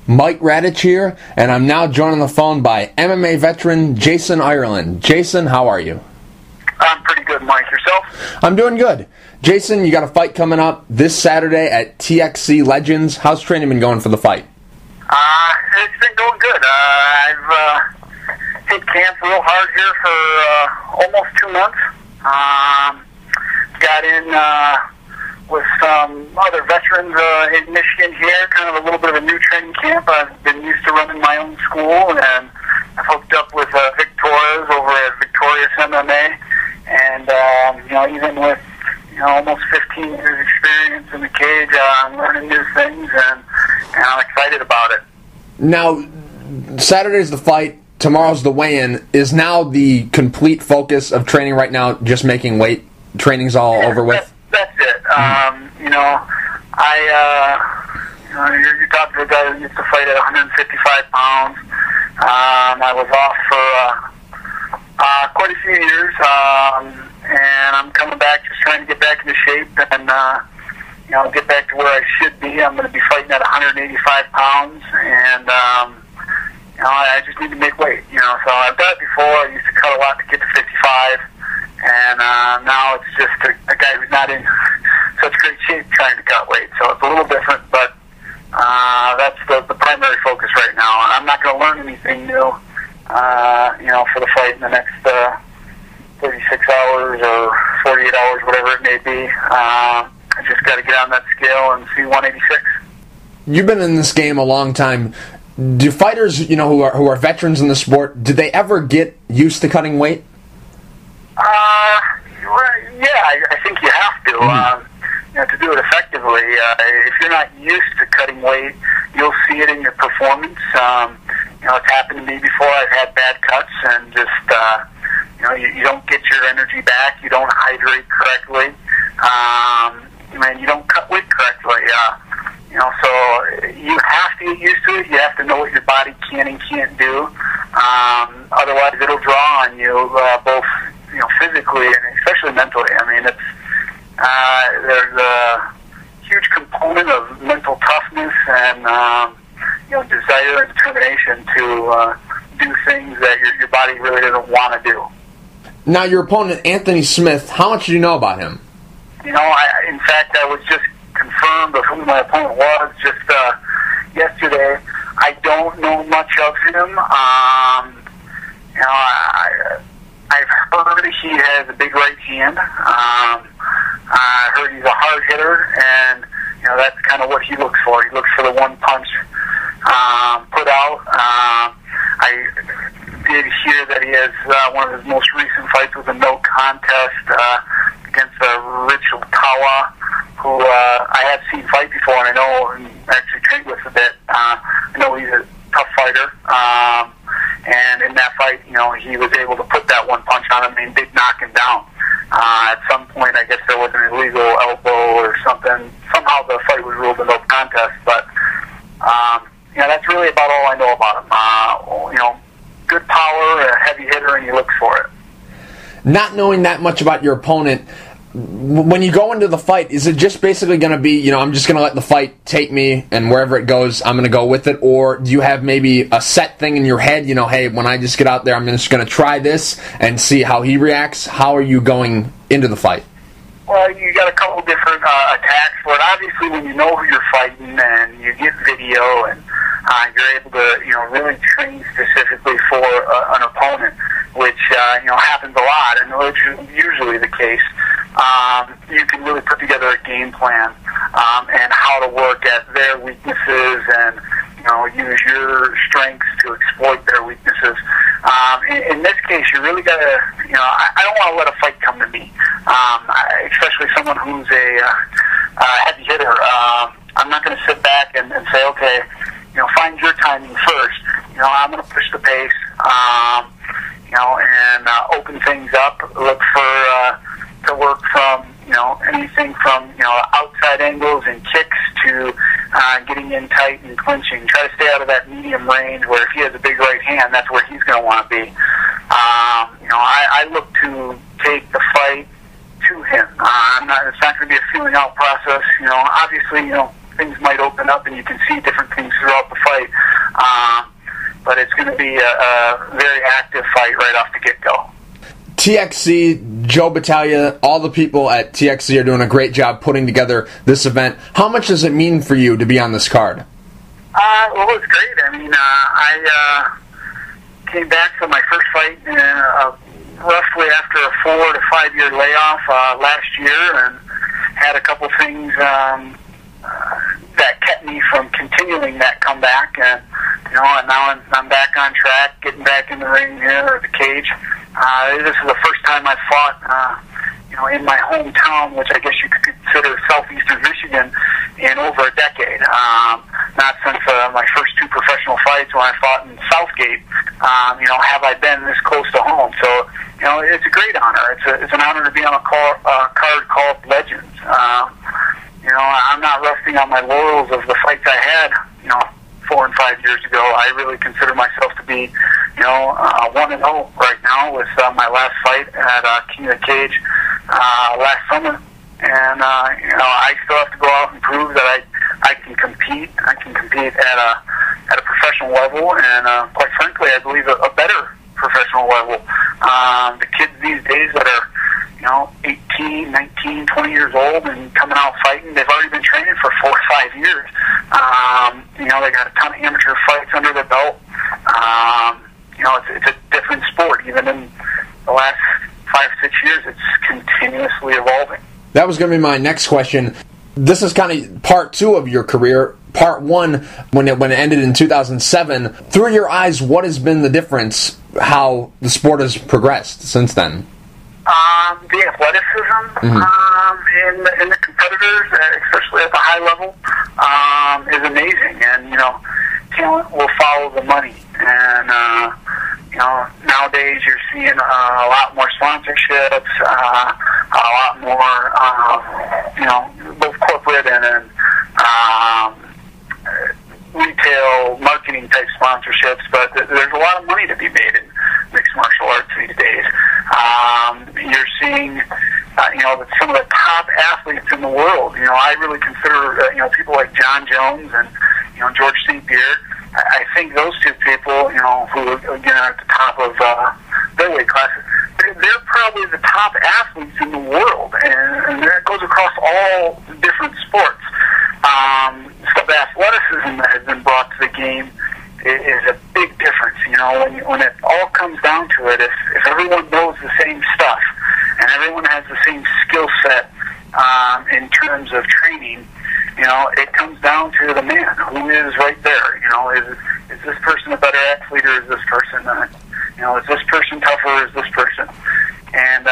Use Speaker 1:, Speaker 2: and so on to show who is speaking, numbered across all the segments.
Speaker 1: Mike Radich here, and I'm now joined on the phone by MMA Veteran Jason Ireland. Jason, how are you?
Speaker 2: I'm pretty good, Mike. Yourself?
Speaker 1: I'm doing good. Jason, you got a fight coming up this Saturday at TXC Legends. How's training been going for the fight?
Speaker 2: It's been going good. I've hit camp real hard here for almost 2 months. Got in with some other veterans in Michigan here, kind of a little bit of a new training camp. I've been used to running my own school, and I've hooked up with Victoria's over at Victorious MMA. And, even with, almost 15 years experience in the cage, I'm learning new things, and I'm excited about it.
Speaker 1: Now, Saturday's the fight, tomorrow's the weigh-in. Is now the complete focus of training right now just making weight? Training's all over with?
Speaker 2: That's it. You're talking to a guy who used to fight at 155 pounds. I was off for quite a few years, and I'm coming back, just trying to get back into shape and get back to where I should be. I'm going to be fighting at 185 pounds, and I just need to make weight. So I've done it before. I used to cut a lot to get to 55, and now it's just a guy who's not in such great shape trying to cut weight. So it's a little different, but that's the primary focus right now. I'm not going to learn anything new, for the fight in the next 36 hours or 48 hours, whatever it may be. I just got to get on that scale and see 186.
Speaker 1: You've been in this game a long time. Do fighters, who are veterans in the sport, do they ever get used to cutting weight?
Speaker 2: I think you have to. To do it effectively. If you're not used to cutting weight, you'll see it in your performance. It's happened to me before. I've had bad cuts and just, you don't get your energy back. You don't hydrate correctly. You don't cut weight correctly. So you have to get used to it. You have to know what your body can and can't do. Otherwise, it'll draw on you, both, physically and especially mentally. There's a huge component of mental toughness and, desire and determination to do things that your body really doesn't want to do.
Speaker 1: Now, your opponent, Anthony Smith, how much do you know about him?
Speaker 2: In fact, I was just confirmed of who my opponent was just yesterday. I don't know much of him. I've heard he has a big right hand. I heard he's a hard hitter, and that's kind of what he looks for. He looks for the one punch put out. I did hear that he has one of his most recent fights was a no contest against Rich Tawa, who I have seen fight before, and I know and actually trained with a bit. I know he's a tough fighter. And in that fight, he was able to put that one punch on him and did knock him down. At some point, I guess there was an illegal elbow or something. Somehow the fight was ruled a no contest. But, that's really about all I know about him. Good power, a heavy hitter, and he looks for it.
Speaker 1: Not knowing that much about your opponent, when you go into the fight, is it just basically going to be, I'm just going to let the fight take me, and wherever it goes, I'm going to go with it? Or do you have maybe a set thing in your head, hey, when I just get out there, I'm just going to try this and see how he reacts? How are you going into the fight?
Speaker 2: Well, you got a couple different attacks for it. Obviously, when you know who you're fighting and you get video and you're able to, really train specifically for an opponent, which, happens a lot, and which is usually the case. You can really put together a game plan and how to work at their weaknesses and use your strengths to exploit their weaknesses. In this case, you really got to, I don't want to let a fight come to me, especially someone who's a heavy hitter. I'm not going to sit back and say, okay, find your timing first. I'm going to push the pace, and open things up. Look for to work from anything from outside angles and kicks to getting in tight and clinching. Try to stay out of that medium range where if he has a big right hand, that's where he's going to want to be. I look to take the fight to him. It's not going to be a feeling out process. Obviously, things might open up and you can see different things throughout the fight. But it's going to be a very active fight right off the get-go.
Speaker 1: TXC, Joe Battaglia, all the people at TXC are doing a great job putting together this event. How much does it mean for you to be on this card?
Speaker 2: Well, it's great. I mean, I came back from my first fight roughly after a 4 to 5 year layoff last year, and had a couple things that kept me from continuing that comeback. And and now I'm back on track, getting back in the ring here, or the cage. This is the first time I've fought, in my hometown, which I guess you could consider southeastern Michigan, in over a decade. Not since my first 2 professional fights when I fought in Southgate, have I been this close to home. So, it's a great honor. It's an honor to be on a card called Legends. I'm not resting on my laurels of the fights I had, 4 and 5 years ago. I really consider myself to be, 1-0 right now with my last fight at King of the Cage last summer. And, I still have to go out and prove that I can compete. I can compete at a professional level, and quite frankly, I believe a better professional level. The kids these days that are 18, 19, 20 years old and coming out fighting, they've already been training for 4 or 5 years. They got a ton of amateur fights under their belt. It's a different sport. Even in the last 5, 6 years, it's continuously evolving.
Speaker 1: That was going to be my next question. This is kind of part 2 of your career. Part 1, when it ended in 2007. Through your eyes, what has been the difference, how the sport has progressed since then?
Speaker 2: The athleticism in the competitors, especially at the high level, is amazing. And, talent will follow the money. And, nowadays you're seeing a lot more sponsorships, a lot more, both corporate and retail marketing type sponsorships, but there's a lot of money to be made in mixed martial arts these days. You're seeing, that some of the top athletes in the world, I really consider, people like John Jones and, George St. Pierre. I think those 2 people, who again are at the top of their weight classes, they're probably the top athletes in the world, and that goes across all different sports. So the athleticism that has been brought to the game is a big difference. When it all comes down to it, if everyone knows the same stuff and everyone has the same skill set in terms of training, it comes down to the man who is right there. Is this person a better athlete, or is this person, is this person tougher, or is this person? And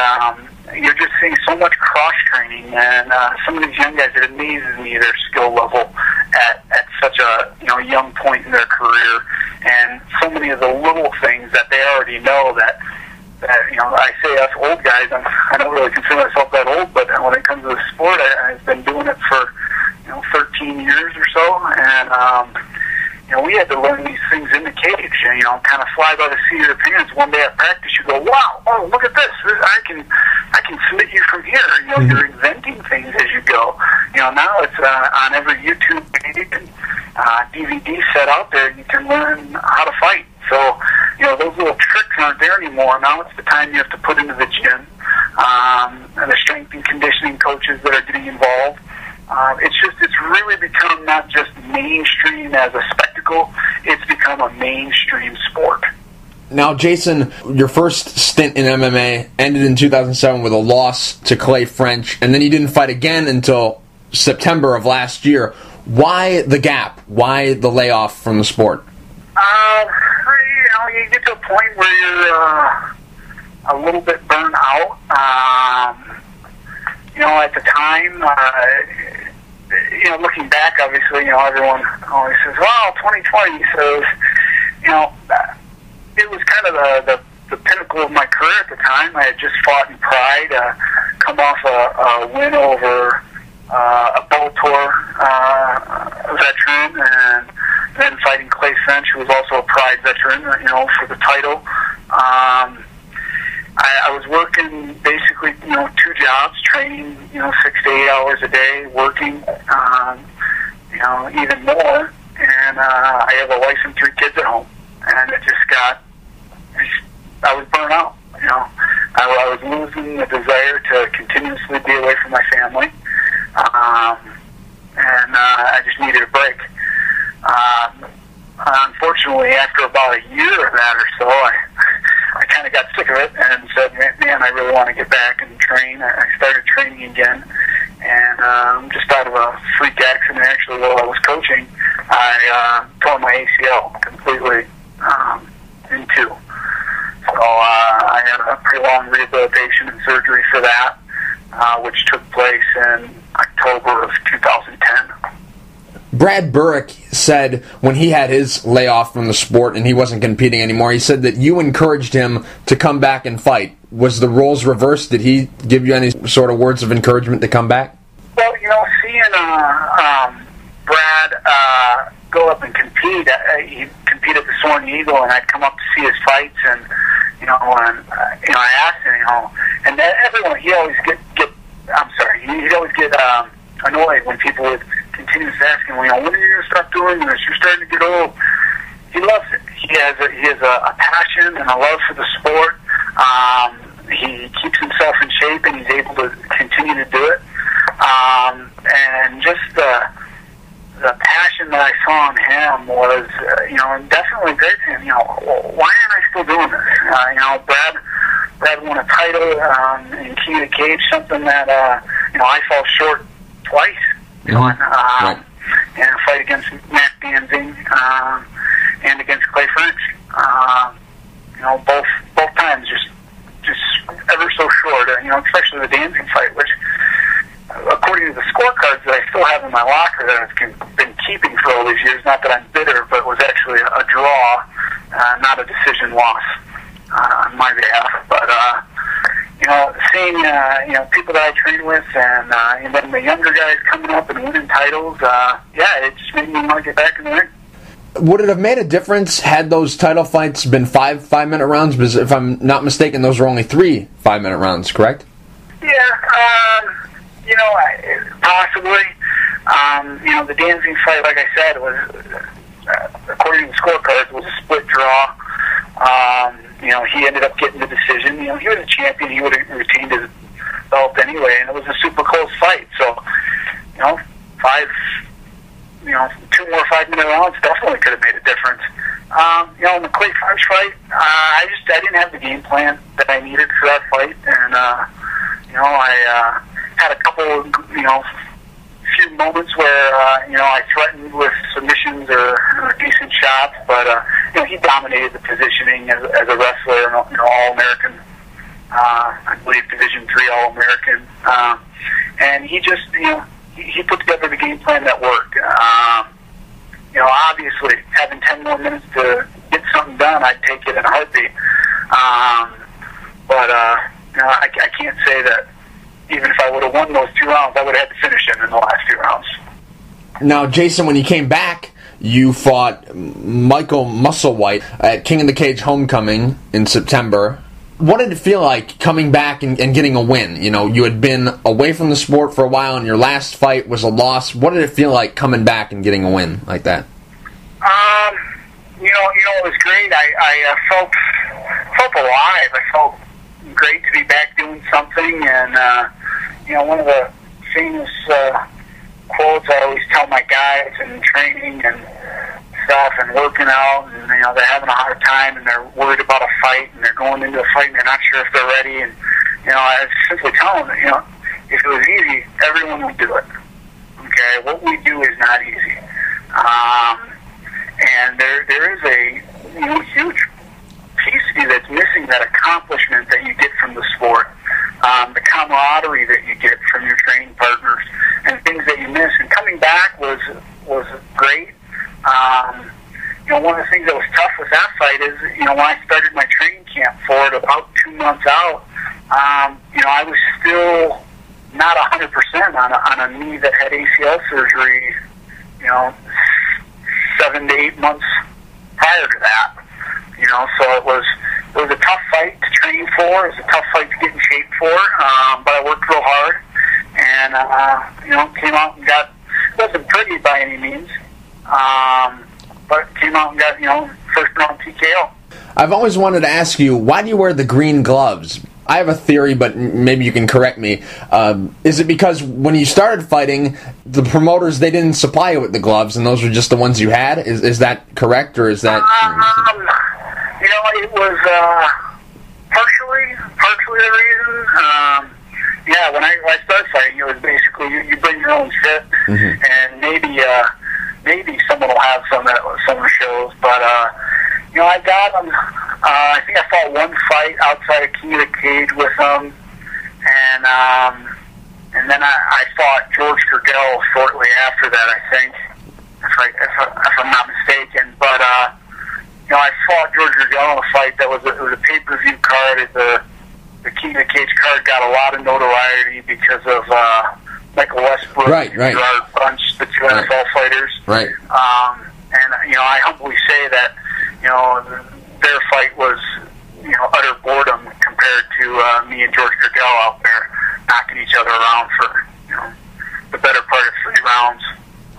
Speaker 2: you're just seeing so much cross-training, and some of these young guys, it amazes me their skill level at such a young point in their career, and so many of the little things that they already know that I say us old guys, I don't really consider myself that old, but when it comes to the sport, I've been doing it for 13 years or so, and we had to learn these things in the cage, and kind of fly by the seat of your pants. One day at practice, you go, "Wow! Oh, look at this! I can submit you from here." You're inventing things as you go. Now it's on every YouTube page and DVD set out there. You can learn how to fight. So those little tricks aren't there anymore. Now it's the time you have to put into the gym, and the strength and conditioning coaches that are getting involved. It's really become not just mainstream as a spectacle, it's become a mainstream sport.
Speaker 1: Now, Jason, your first stint in MMA ended in 2007 with a loss to Clay French, and then you didn't fight again until September of last year. Why the gap? Why the layoff from the sport?
Speaker 2: You get to a point where you're a little bit burnt out. At the time, looking back, obviously, everyone always says, "Well, 2020." So, it was kind of the pinnacle of my career at the time. I had just fought in Pride, come off a win over a Bellator veteran, and then fighting Clay French, who was also a Pride veteran, for the title. I was working basically, 2 jobs, training, 6 to 8 hours a day, working, even more. And I have a wife and 3 kids at home, and I was burnt out. I was losing the desire to continuously be away from my family, and I just needed a break. Unfortunately, after about a year of that or so, I kind of got sick of it and said, man, I really want to get back and train. I started training again, and just out of a freak accident, actually, while I was coaching, I tore my ACL completely in 2. So I had a pretty long rehabilitation and surgery for that, which took place in October of 2010.
Speaker 1: Brad Burke said when he had his layoff from the sport and he wasn't competing anymore, he said that you encouraged him to come back and fight. Was the roles reversed? Did he give you any sort of words of encouragement to come back?
Speaker 2: Well, seeing Brad go up and compete, he competed at the Soaring Eagle, and I'd come up to see his fights, and I asked him, and everyone, he'd always get annoyed when people would continue to ask him, when are you going to stop doing this? You're starting to get old. He loves it. He has a passion and a love for the sport. He keeps himself in shape, and he's able to continue to do it. And just the passion that I saw in him was, definitely great to him. Why aren't I still doing this? Brad won a title in King of the Cage, something that I fell short twice on, and a fight against Matt Danzig and against Clay French. Both times just ever so short. Especially the Danzig fight, which, according to the scorecards that I still have in my locker that I've been keeping for all these years, not that I'm bitter, but was actually a draw, not a decision loss on my behalf. But seeing people that I train with, and then the younger guys coming up and winning titles, it just made me want to get back in the ring.
Speaker 1: Would it have made a difference had those title fights been 5-minute rounds? Because if I'm not mistaken, those were only 3 5-minute rounds, correct?
Speaker 2: Yeah, possibly. The Danzig fight, like I said, was, according to the scorecards, was a split draw. He ended up getting the decision. He was a champion. He would have retained his belt anyway, and it was a super close fight. So, 2 more 5-minute rounds definitely could have made a difference. In the Clay French fight, I didn't have the game plan that I needed for that fight, and I had a couple, few moments where I threatened with submissions or decent shots, but he dominated the positioning as a wrestler, All-American, I believe Division III All-American, and he just he put together the game plan that worked. Obviously, having 10 more minutes to get something done, I'd take it in a heartbeat. But I can't say that even if I would have won those 2 rounds, I would have had to finish him in the last 2 rounds.
Speaker 1: Now, Jason, when you came back, you fought Michael Musselwhite at King of the Cage Homecoming in September. What did it feel like coming back and getting a win? You had been away from the sport for a while, and your last fight was a loss. What did it feel like coming back and getting a win like that? It was great. I felt alive. I felt great to be back doing something, and one of the famous quotes I always tell my guys in training and stuff and working out, and they're having a hard time and they're worried about a fight and they're going into a fight and they're not sure if they're ready, and I simply tell them that if it was easy, everyone would do it. Okay, what we do is not easy, and there is a huge piece of you that's missing, that accomplishment that you get from the sport, the camaraderie that you get from your training partners, and things that you miss. And coming back was great. One of the things that was tough with that fight is, when I started my training camp for it about 2 months out, I was still not 100% on a knee that had ACL surgery, 7 to 8 months prior to that. So it was a tough fight to train for. It was a tough fight to get in shape for. But I worked real hard, and came out and got
Speaker 2: wasn't pretty by any means, but came out and got, first round TKO.
Speaker 1: I've always wanted to ask you, why do you wear the green gloves? I have a theory, but maybe you can correct me. Is it because when you started fighting, the promoters, they didn't supply you with the gloves, and those were just the ones you had? Is that correct, or is that...
Speaker 2: It was partially the reason. When I started fighting, it was basically you bring your own shit, and maybe someone will have some shows, but I got them. I think I fought one fight outside of King of the Cage with them, and then I fought George Gurgel shortly after that, I think, if I'm not mistaken. But I fought George Gurgel in a fight that was a pay-per-view card. The King of the Cage card got a lot of notoriety because of Michael Westbrook, Gerard Bunch, the two NFL fighters.
Speaker 1: Right.
Speaker 2: And I humbly say that their fight was utter boredom compared to me and George Gurgel out there knocking each other around for the better part of 3 rounds.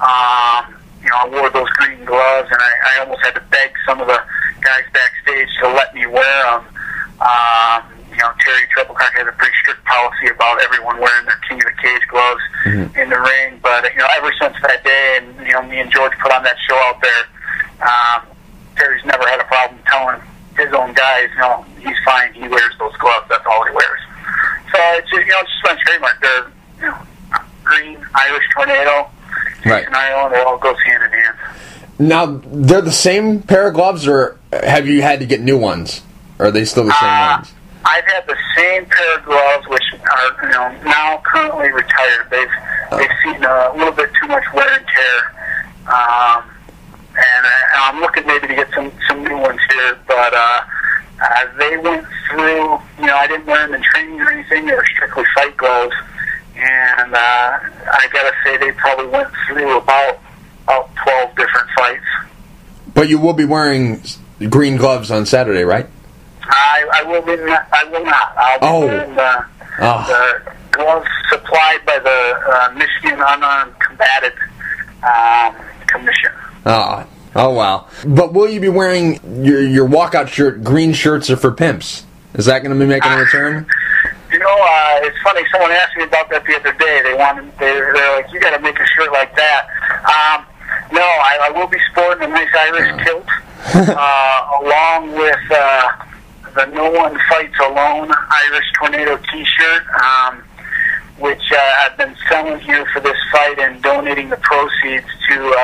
Speaker 2: I wore those green gloves, and I almost had to beg some of the guys backstage to let me wear them. Terry Treblecock has a pretty strict policy about everyone wearing their King of the Cage gloves in the ring. But ever since that day, and me and George put on that show out there, Terry's never had a problem telling his own guys, he's fine. He wears those gloves. That's all he wears. So it's just, it's just my trademark. They're green Irish Tornado, Jason Ireland. It all goes hand in hand.
Speaker 1: Now, they're the same pair of gloves, or have you had to get new ones? Or are they still the same ones?
Speaker 2: I've had the same pair of gloves, which are now currently retired. They've seen a little bit too much wear and tear, and I'm looking maybe to get some new ones here. But they went through. I didn't wear them in training or anything. They were strictly fight gloves, and I gotta say they probably went through about 12 different fights. But
Speaker 1: you will be wearing green gloves on Saturday, right?
Speaker 2: I will not. I'll be wearing the gloves supplied by the Michigan Unarmed Combatant Commission.
Speaker 1: Oh, wow. But will you be wearing your walkout shirt? Green shirts are for pimps. Is that going to be making a return?
Speaker 2: It's funny. Someone asked me about that the other day. They're like, you got to make a shirt like that. No, I will be sporting a nice Irish kilt, along with the No One Fights Alone Irish Tornado T-shirt, which I've been selling here for this fight and donating the proceeds to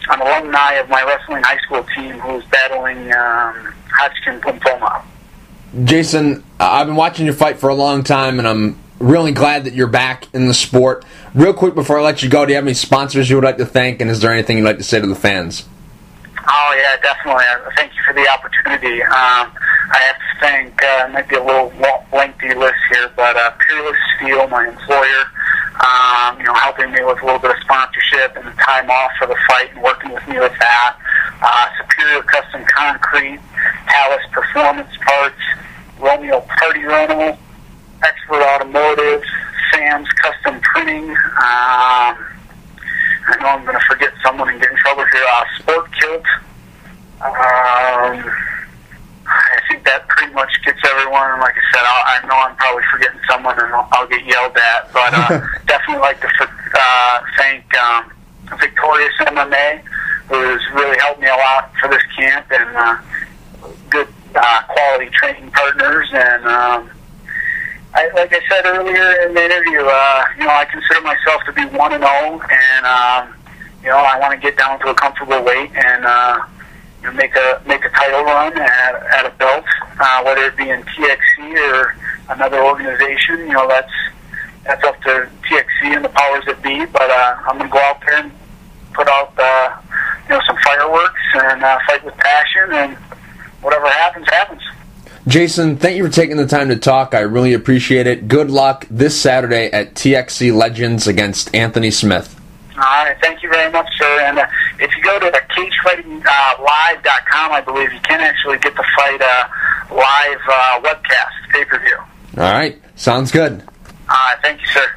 Speaker 2: an alumni of my wrestling high school team who's battling Hodgkin's lymphoma.
Speaker 1: Jason, I've been watching your fight for a long time, and I'm really glad that you're back in the sport. Real quick before I let you go, do you have any sponsors you would like to thank, and is there anything you'd like to say to the fans?
Speaker 2: Oh, yeah, definitely. Thank you for the opportunity. I have to thank, it might be a little lengthy list here, but Peerless Steel, my employer, helping me with a little bit of sponsorship and the time off for the fight and working with me with that. Superior Custom Concrete, Palace Performance Parts, Romeo Party Rental, Expert Automotive, Sam's Custom Printing, I know I'm going to forget someone and get in trouble here. Sport Kilt. I think that pretty much gets everyone. Like I said, I know I'm probably forgetting someone and I'll get yelled at. But definitely like to thank Victorious MMA, who's really helped me a lot for this camp, and good quality training partners. And like I said earlier in the interview, I consider myself to be 1-0, and I want to get down to a comfortable weight and make a title run at a belt, whether it be in TXC or another organization. That's up to TXC and the powers that be. But I'm going to go out there and put out some fireworks and fight with passion, and whatever happens, happens.
Speaker 1: Jason, thank you for taking the time to talk. I really appreciate it. Good luck this Saturday at TXC Legends against Anthony Smith.
Speaker 2: All right, thank you very much, sir. And if you go to cagefightinglive.com, I believe you can actually get the fight live webcast, pay-per-view.
Speaker 1: All right, sounds good.
Speaker 2: Thank you, sir.